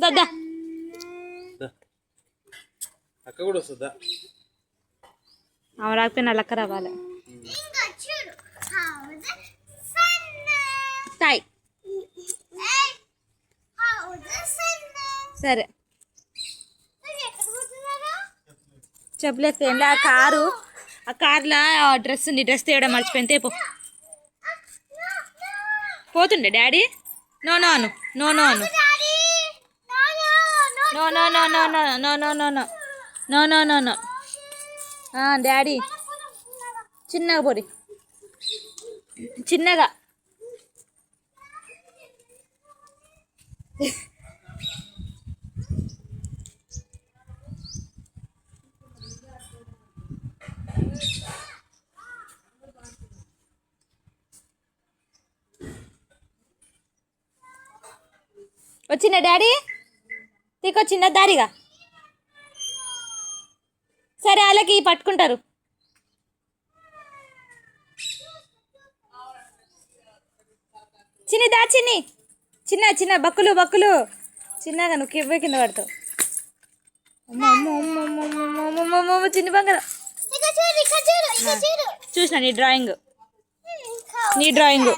దద్దా అక్క కూడా వస్తుందా? ఆమె రాకపోయినా లక్క రావాలి. తాయ్ సరే చెప్పలేదు. ఆ కారులో డ్రెస్ ఉంది, డ్రెస్ తేయడం మర్చిపోయింది. తేపో పోతుండే డాడీ. నో నో అను, నో నో అను, no no no no no no no no no no no no no. Daddy చిన్నగా పోరి, చిన్నగా. వచ్చిందా డాడీ? తీసుకొచ్చిందా దారిగా? సరే వాళ్ళకి పట్టుకుంటారు. చిన్ని దా, చిన్ని చిన్న చిన్న బక్కులు బక్కులు చిన్నగా. నువ్వు కివ్వే కింద పడతావు. అమ్మ అమ్మ అమ్మ అమ్మ అమ్మ అమ్మ అమ్మ అమ్మ చిన్ని బంగారం. చూసిన నీ డ్రాయింగ్, నీ డ్రాయింగ్.